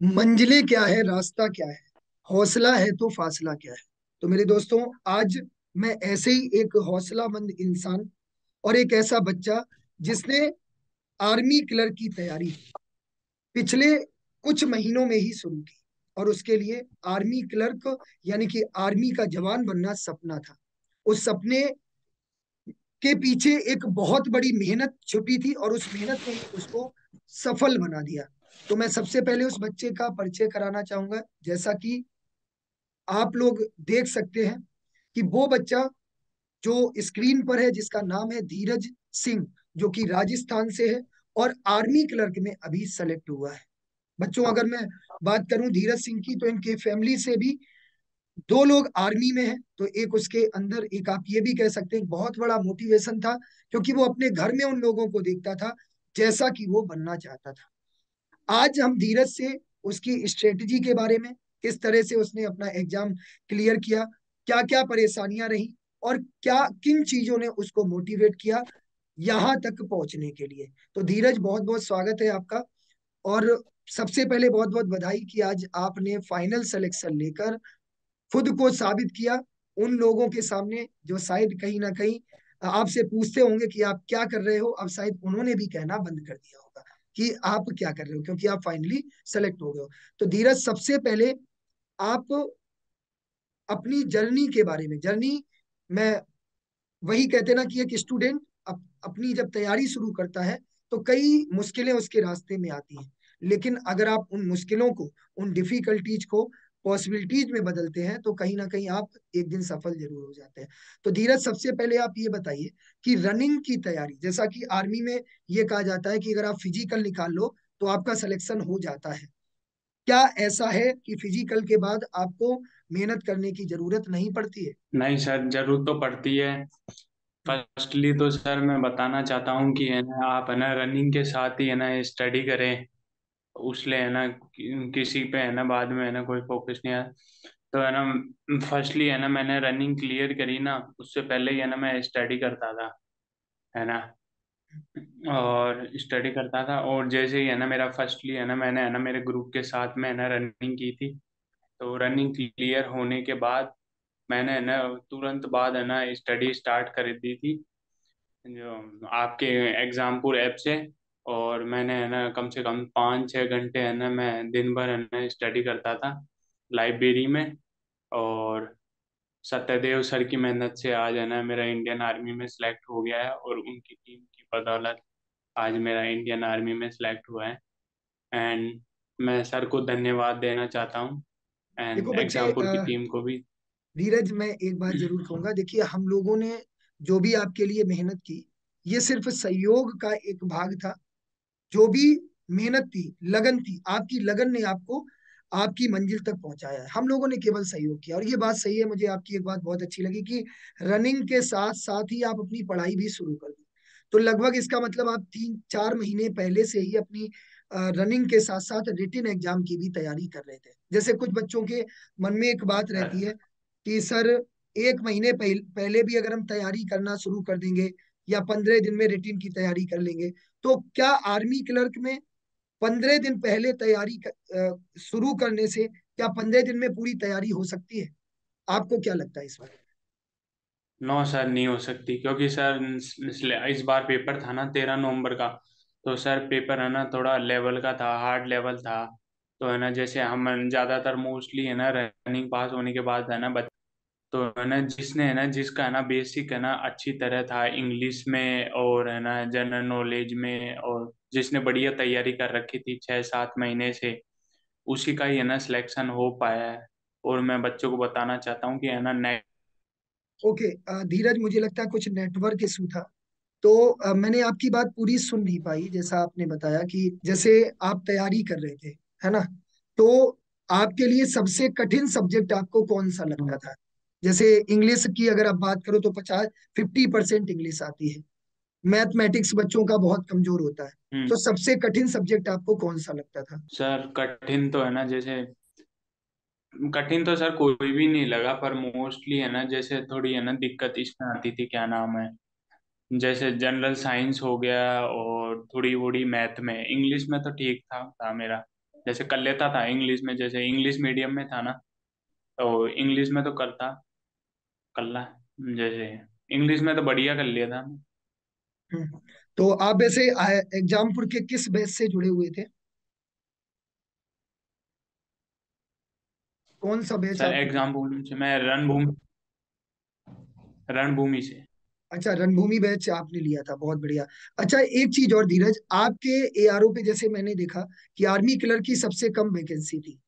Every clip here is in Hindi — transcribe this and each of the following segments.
मंजिलें क्या है, रास्ता क्या है, हौसला है तो फासला क्या है। तो मेरे दोस्तों, आज मैं ऐसे ही एक हौसलामंद इंसान और एक ऐसा बच्चा जिसने आर्मी क्लर्क की तैयारी पिछले कुछ महीनों में ही शुरू की, और उसके लिए आर्मी क्लर्क यानी कि आर्मी का जवान बनना सपना था। उस सपने के पीछे एक बहुत बड़ी मेहनत छुपी थी, और उस मेहनत ने ही उसको सफल बना दिया। तो मैं सबसे पहले उस बच्चे का परिचय कराना चाहूंगा। जैसा कि आप लोग देख सकते हैं कि वो बच्चा जो स्क्रीन पर है, जिसका नाम है धीरज सिंह, जो कि राजस्थान से है और आर्मी क्लर्क में अभी सेलेक्ट हुआ है। बच्चों, अगर मैं बात करूं धीरज सिंह की, तो इनके फैमिली से भी दो लोग आर्मी में हैं। तो एक उसके अंदर, एक आप ये भी कह सकते हैं, बहुत बड़ा मोटिवेशन था, क्योंकि वो अपने घर में उन लोगों को देखता था जैसा कि वो बनना चाहता था। आज हम धीरज से उसकी स्ट्रेटजी के बारे में, किस तरह से उसने अपना एग्जाम क्लियर किया, क्या क्या परेशानियां रही, और क्या किन चीजों ने उसको मोटिवेट किया यहाँ तक पहुंचने के लिए। तो धीरज, बहुत बहुत स्वागत है आपका। और सबसे पहले बहुत बहुत बधाई कि आज आपने फाइनल सिलेक्शन लेकर खुद को साबित किया उन लोगों के सामने जो शायद कहीं ना कहीं आपसे पूछते होंगे कि आप क्या कर रहे हो। अब शायद उन्होंने भी कहना बंद कर दिया होगा कि आप क्या कर रहे हो, क्योंकि आप फाइनली सेलेक्ट हो गए हो। तो धीरज, सबसे पहले आप अपनी जर्नी के बारे में, जर्नी में वही कहते हैं ना कि एक स्टूडेंट अपनी जब तैयारी शुरू करता है तो कई मुश्किलें उसके रास्ते में आती हैं, लेकिन अगर आप उन मुश्किलों को, उन डिफिकल्टीज को पॉसिबिलिटीज में बदलते हैं तो कहीं ना कहीं आप एक दिन सफल जरूर हो जाते हैं। तो धीरज, सबसे पहले आप ये बताइए कि रनिंग की तैयारी, जैसा कि आर्मी में ये कहा जाता है कि अगर आप फिजिकल निकाल लो तो आपका सिलेक्शन हो जाता है, क्या ऐसा है कि फिजिकल के बाद आपको मेहनत करने की जरूरत नहीं पड़ती है? नहीं सर, जरूर तो पड़ती है। हम्म। फर्स्टली तो सर मैं बताना चाहता हूँ कि है ना, आप है ना रनिंग के साथ ही है ना स्टडी करें। उसले है ना किसी पे है ना बाद में है ना कोई फोकस नहीं आया। तो है ना, फर्स्टली है ना मैंने रनिंग क्लियर करी ना, उससे पहले ही है ना मैं स्टडी करता था, है ना। और स्टडी करता था, और जैसे ही है ना मेरा फर्स्टली है ना मैंने है ना मेरे ग्रुप के साथ में है ना रनिंग की थी। तो रनिंग क्लियर होने के बाद मैंने है ना तुरंत बाद है ना स्टडी स्टार्ट कर दी थी, जो आपके एग्जामपुर ऐप से। और मैंने है ना कम से कम 5-6 घंटे है ना मैं दिन भर है ना स्टडी करता था लाइब्रेरी में। और सत्यदेव सर की मेहनत से आज है ना मेरा इंडियन आर्मी में सिलेक्ट हो गया है, और उनकी टीम की बदौलत आज मेरा इंडियन आर्मी में सिलेक्ट हुआ है। एंड मैं सर को धन्यवाद देना चाहता हूँ, देखो एंड बच्चे, एग्जामपुर की टीम को भी। धीरज, मैं एक बात जरूर कहूंगा। देखिए, हम लोगों ने जो भी आपके लिए मेहनत की, ये सिर्फ सहयोग का एक भाग था। जो भी मेहनत थी, लगन थी, आपकी लगन ने आपको आपकी मंजिल तक पहुंचाया है। हम लोगों ने केवल सहयोग किया, और ये बात सही है। मुझे आपकी एक बात बहुत अच्छी लगी कि रनिंग के साथ साथ ही आप अपनी पढ़ाई भी शुरू कर दी। तो लगभग इसका मतलब आप 3-4 महीने पहले से ही अपनी रनिंग के साथ साथ रिटन एग्जाम की भी तैयारी कर रहे थे। जैसे कुछ बच्चों के मन में एक बात रहती है कि सर, एक महीने पहले भी अगर हम तैयारी करना शुरू कर देंगे, या 15 दिन में रिटन की तैयारी कर लेंगे, तो क्या आर्मी क्लर्क में 15 दिन पहले तैयारी शुरू करने से क्या 15 दिन में पूरी तैयारी हो सकती है? आपको क्या लगता है इस बारे नो सर, नहीं हो सकती, क्योंकि सर इस बार पेपर था ना 13 नवंबर का। तो सर पेपर है ना थोड़ा लेवल का था, हार्ड लेवल था। तो है ना जैसे हम ज़्यादातर मोस्टली है ना रनिंग पास होने के बाद है ना तो है ना जिसने है ना जिसका है ना बेसिक है ना अच्छी तरह था इंग्लिश में और है ना जनरल नॉलेज में, और जिसने बढ़िया तैयारी कर रखी थी 6-7 महीने से, उसी का ही है ना सिलेक्शन हो पाया है। और मैं बच्चों को बताना चाहता हूँ कि है ना में? ओके, धीरज, मुझे लगता है कुछ नेटवर्क इशू था। तो मैंने आपकी बात पूरी सुन नहीं पाई। जैसा आपने बताया कि जैसे आप तैयारी कर रहे थे, है ना, तो आपके लिए सबसे कठिन सब्जेक्ट आपको कौन सा लगता था? जैसे इंग्लिश की अगर आप बात करो तो 50% इंग्लिश आती है। मैथमेटिक्स बच्चों का बहुत कमजोर होता है। नेक्स्ट। तो सबसे कठिन सब्जेक्ट आपको कौन सा लगता था? सर कठिन तो है ना जैसे, कठिन तो सर कोई भी नहीं लगा, पर मोस्टली है ना जैसे थोड़ी है ना दिक्कत इसमें आती थी, क्या नाम है, जैसे जनरल साइंस हो गया और थोड़ी वोड़ी मैथ में। इंग्लिश में तो ठीक था मेरा। जैसे कर लेता था इंग्लिश में, जैसे इंग्लिश मीडियम में था ना, तो इंग्लिश में तो करता कर ला, जैसे इंग्लिश में तो बढ़िया कर लिया था। हम्म। तो आप वैसे एग्जामपुर के किस बैच से जुड़े हुए थे? कौन सा बैच सर आपने? एग्जाम भूमि से, मैं रणभूमि, रणभूमि से। अच्छा, रणभूमि बैच आपने लिया था, बहुत बढ़िया। अच्छा, एक चीज और धीरज, आपके एआरओ पे जैसे मैंने देखा कि आर्मी क्लर्क की सबसे कम वैकेंसी थी,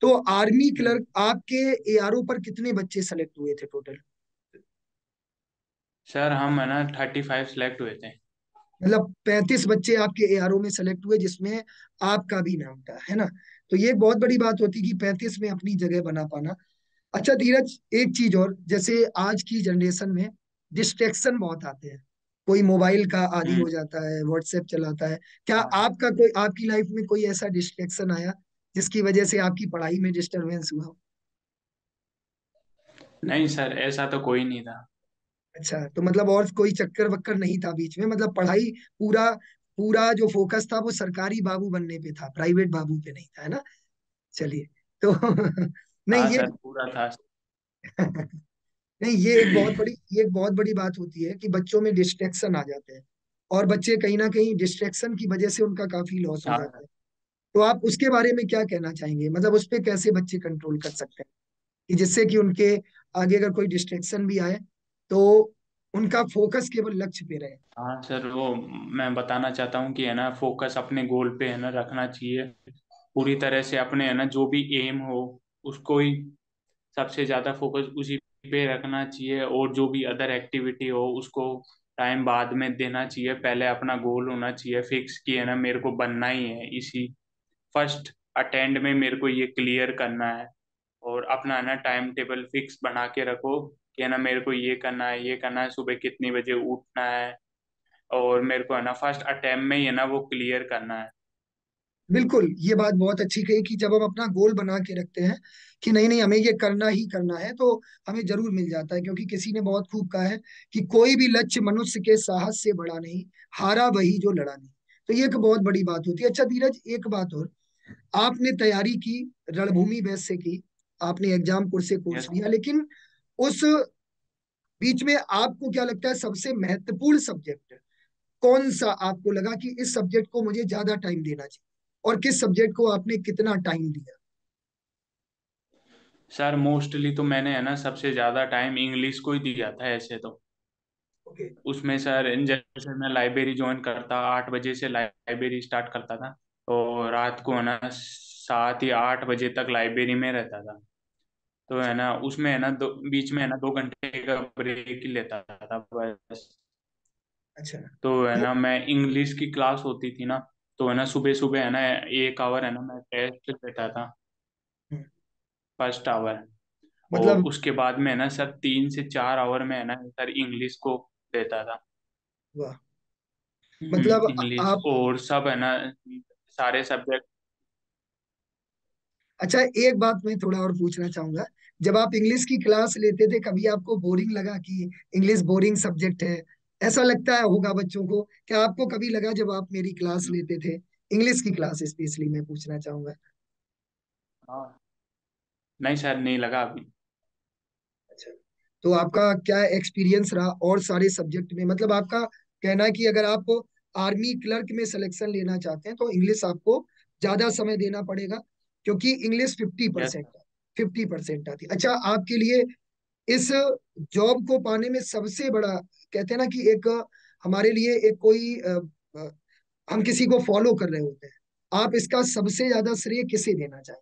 तो आर्मी हम्म। क्लर्क आपके एआरओ पर कितने बच्चे सेलेक्ट हुए थे टोटल? सर हम है ना 35 सिलेक्ट हुए थे। मतलब 35 बच्चे आपके एआरओ में सेलेक्ट हुए, जिसमें आपका भी नाम था, है ना? तो ये एक बहुत बड़ी बात होती कि 35 में अपनी जगह बना पाना। अच्छा धीरज, एक चीज और, जैसे आज की जनरेशन में डिस्ट्रैक्शन बहुत आते हैं, कोई मोबाइल का आदी हम्म। हो जाता है, व्हाट्सएप चलाता है। क्या हाँ। आपका कोई, आपकी लाइफ में कोई ऐसा डिस्ट्रैक्शन आया जिसकी वजह से आपकी पढ़ाई में डिस्टरबेंस हुआ हो? नहीं सर, ऐसा तो कोई नहीं था। अच्छा, तो मतलब और कोई चक्कर वक्कर नहीं था बीच में, मतलब पढ़ाई, पूरा पूरा जो फोकस था वो सरकारी बाबू बनने पे था, प्राइवेट बाबू पे नहीं था, है ना? चलिए। तो नहीं हाँ ये सर, पूरा था। नहीं, ये एक बहुत बड़ी बात होती है कि बच्चों में डिस्ट्रैक्शन आ जाते हैं, और बच्चे कहीं ना कहीं डिस्ट्रैक्शन की वजह से उनका काफी लॉस हो हाँ जाता सर। है। तो आप उसके बारे में क्या कहना चाहेंगे, मतलब उस पे कैसे बच्चे कंट्रोल कर सकते हैं कि जिससे कि उनके आगे अगर कोई डिस्ट्रैक्शन भी आए तो उनका फोकस केवल लक्ष्य पे रहे? हाँ सर, वो मैं बताना चाहता हूँ कि है ना, फोकस अपने गोल पे है ना रखना चाहिए पूरी तरह से। अपने है ना जो भी एम हो उसको ही सबसे ज्यादा फोकस उसी पे रखना चाहिए, और जो भी अदर एक्टिविटी हो उसको टाइम बाद में देना चाहिए। पहले अपना गोल होना चाहिए फिक्स कि है ना मेरे को बनना ही है, इसी फर्स्ट अटेम्प्ट में मेरे को ये क्लियर करना है। और अपना है ना टाइम टेबल फिक्स बना के रखो कि है ना मेरे को ये करना है, ये करना है, सुबह कितनी बजे उठना है, और मेरे को है ना फर्स्ट अटेम्प्ट में ही है ना वो क्लियर करना है। बिल्कुल, ये बात बहुत अच्छी कही कि जब हम अपना गोल बना के रखते हैं कि नहीं नहीं हमें ये करना ही करना है, तो हमें जरूर मिल जाता है, क्योंकि किसी ने बहुत खूब कहा है कि कोई भी लक्ष्य मनुष्य के साहस से बड़ा नहीं, हारा वही जो लड़ा नहीं। तो ये एक बहुत बड़ी बात होती है। अच्छा धीरज, एक बात और, आपने तैयारी की, रणभूमि बेस से की, आपने एग्जाम से कोर्स यस। लिया, लेकिन उस बीच में आपको क्या लगता है सबसे महत्वपूर्ण सब्जेक्ट कौन सा आपको लगा कि इस सब्जेक्ट को मुझे ज्यादा टाइम देना चाहिए, और किस सब्जेक्ट को आपने कितना टाइम दिया? सर मोस्टली तो मैंने है ना सबसे ज्यादा टाइम इंग्लिश को ही दिया था ऐसे तो। ओके। उसमें सर जैसे मैं लाइब्रेरी ज्वाइन करता, 8 बजे से लाइब्रेरी स्टार्ट करता था, तो रात को है ना 7 या 8 बजे तक लाइब्रेरी में रहता था। तो है अच्छा। ना उसमें है ना बीच में है ना 2 घंटे का ब्रेक ही लेता था बस। अच्छा। तो है तो ना मैं इंग्लिश की क्लास होती थी ना, तो है ना सुबह सुबह है ना 1 आवर है ना मैं टेस्ट लेता था, हम्म, फर्स्ट आवर। और मतलब, उसके बाद में है ना सर 3 से 4 आवर में है ना सर इंग्लिश को देता था। वाह, मतलब इंग्लिश आप, और सब है ना सारे सब्जेक्ट। अच्छा एक बात मैं थोड़ा और पूछना चाहूंगा, जब आप इंग्लिश की क्लास लेते थे कभी आपको बोरिंग लगा कि इंग्लिश बोरिंग सब्जेक्ट है? ऐसा लगता है होगा बच्चों को, क्या आपको कभी लगा जब आप मेरी क्लास लेते थे, इंग्लिश की क्लास स्पेशली मैं पूछना चाहूंगा? हाँ। नहीं सर, नहीं लगा अभी। अच्छा, तो आपका क्या एक्सपीरियंस रहा और सारे सब्जेक्ट में, मतलब आपका कहना है कि अगर आप आर्मी क्लर्क में सिलेक्शन लेना चाहते हैं तो इंग्लिश आपको ज्यादा समय देना पड़ेगा, क्योंकि इंग्लिश फिफ्टी यस। परसेंट 50% आती है। अच्छा, आपके लिए इस जॉब को पाने में सबसे बड़ा, कहते हैं ना कि एक, हमारे लिए एक कोई अ, हम किसी को फॉलो कर रहे होते हैं, आप इसका सबसे ज्यादा श्रेय किसे देना चाहेंगे?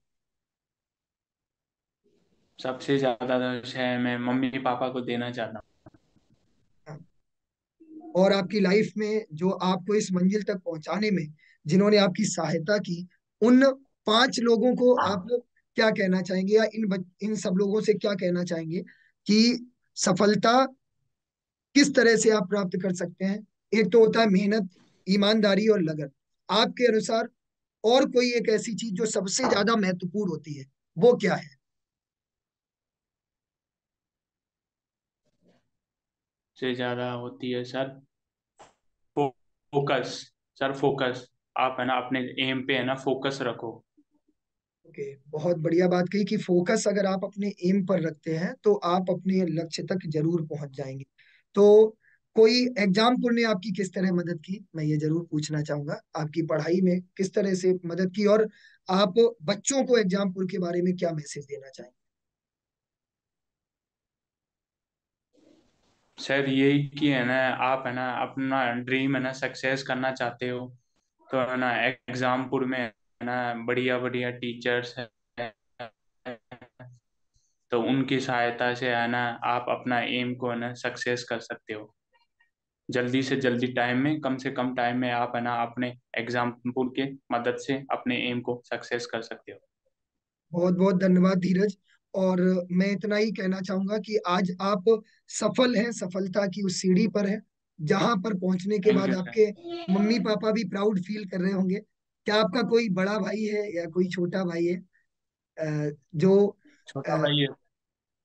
सबसे ज्यादा तो शायद मैं मम्मी पापा को देना चाहता और आपकी लाइफ में जो आपको इस मंजिल तक पहुंचाने में जिन्होंने आपकी सहायता की, उन 5 लोगों को आप हूँ। क्या कहना चाहेंगे, या इन सब लोगों से क्या कहना चाहेंगे कि सफलता किस तरह से आप प्राप्त कर सकते हैं? एक तो होता है मेहनत, ईमानदारी और लगन, आपके अनुसार और कोई एक ऐसी चीज जो सबसे ज्यादा महत्वपूर्ण होती है, वो क्या है? से ज्यादा होती है सर फोकस। सर फोकस, आप है ना अपने एम पे है ना फोकस रखो। ओके, बहुत बढ़िया बात कही कि फोकस अगर आप अपने एम पर रखते हैं तो आप अपने लक्ष्य तक जरूर पहुंच जाएंगे। तो कोई एग्जामपुर ने आपकी किस तरह मदद की, मैं ये जरूर पूछना चाहूंगा, आपकी पढ़ाई में किस तरह से मदद की, और आप बच्चों को एग्जामपुर के बारे में क्या मैसेज देना चाहेंगे? सर यही कि है ना, आप है ना अपना ड्रीम है ना सक्सेस करना चाहते हो, तो है ना एग्जामपुर में है ना बढ़िया बढ़िया टीचर्स है, तो उनकी सहायता से है ना आप अपना एम को है ना सक्सेस कर सकते हो। जल्दी से जल्दी टाइम में, कम से कम टाइम में आप है ना अपने एग्जाम्पल के मदद से अपने एम को सक्सेस कर सकते हो। बहुत बहुत धन्यवाद धीरज। और मैं इतना ही कहना चाहूंगा कि आज आप सफल हैं, सफलता की उस सीढ़ी पर हैं जहां पर पहुंचने के थैंक बाद यू सर। आपके मम्मी पापा भी प्राउड फील कर रहे होंगे। क्या आपका कोई बड़ा भाई है या कोई छोटा भाई है जो छोटा अ, भाई है।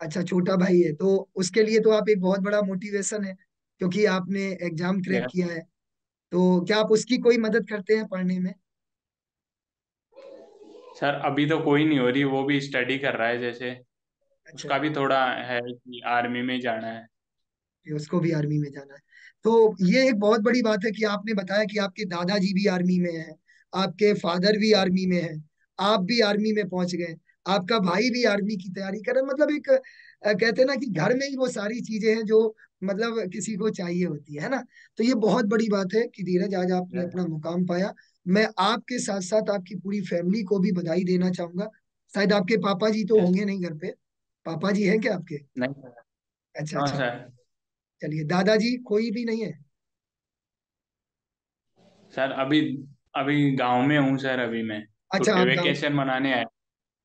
अच्छा, छोटा भाई है, तो उसके लिए तो आप एक बहुत बड़ा मोटिवेशन है, क्योंकि आपने एग्जाम क्रैक यस किया है। तो क्या आप उसकी कोई मदद करते हैं पढ़ने में? सर, अभी तो कोई नहीं हो रही, वो भी स्टडी कर रहा है जैसे, अच्छा, उसका भी थोड़ा है कि आर्मी में जाना है। कि उसको भी आर्मी में जाना है। तो ये एक बहुत बड़ी बात है कि आपने बताया कि आपके दादाजी भी आर्मी में हैं, आपके फादर भी आर्मी में हैं, आप भी आर्मी में पहुंच गए, आपका भाई भी आर्मी की तैयारी कर रहा है। मतलब एक कहते हैं ना कि घर में ही वो सारी चीजें हैं जो मतलब किसी को चाहिए होती है ना। तो ये बहुत बड़ी बात है कि धीरज आज आपने Yes. अपना मुकाम पाया। मैं आपके साथ साथ आपकी पूरी फैमिली को भी बधाई देना चाहूंगा। शायद आपके पापा जी तो यस। होंगे नहीं घर पे, पापा जी हैं क्या आपके? नहीं सर। अच्छा हाँ अच्छा। सर। चलिए, दादाजी कोई भी नहीं है? सर अभी अभी गांव में हूँ सर, अभी मैं अच्छा, छुट्टी आप गाँव। वेकेशन मनाने आया।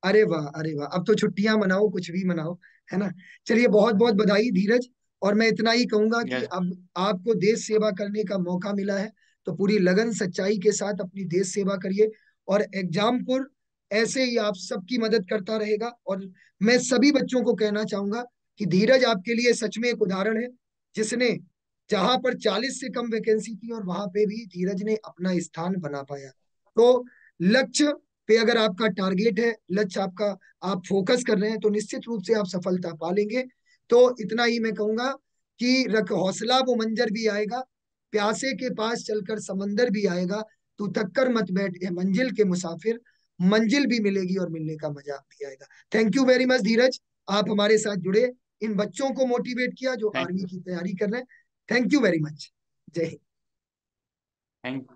अरे वाह, अरे वाह, अब तो छुट्टियां मनाओ, कुछ भी मनाओ, है ना। चलिए, बहुत बहुत बधाई धीरज। और मैं इतना ही कहूंगा कि यस। अब आपको देश सेवा करने का मौका मिला है, तो पूरी लगन सच्चाई के साथ अपनी देश सेवा करिए। और एग्जामपुर ऐसे ही आप सबकी मदद करता रहेगा। और मैं सभी बच्चों को कहना चाहूंगा कि धीरज आपके लिए सच में एक उदाहरण है, जिसने जहां पर 40 से कम वैकेंसी थी और वहां पे भी धीरज ने अपना स्थान बना पाया। तो लक्ष्य पे अगर आपका टारगेट है, लक्ष्य आपका, आप फोकस कर रहे हैं, तो निश्चित रूप से आप सफलता पा लेंगे। तो इतना ही मैं कहूंगा कि रख हौसला, वो मंजर भी आएगा, प्यासे के पास चलकर समंदर भी आएगा, तू थक कर मत बैठ ए मंजिल के मुसाफिर, मंजिल भी मिलेगी और मिलने का मजा भी आएगा। थैंक यू वेरी मच धीरज, आप हमारे साथ जुड़े, इन बच्चों को मोटिवेट किया जो थैंक आर्मी यू। की तैयारी कर रहे हैं। Thank you very much. जय हिंद। थैंक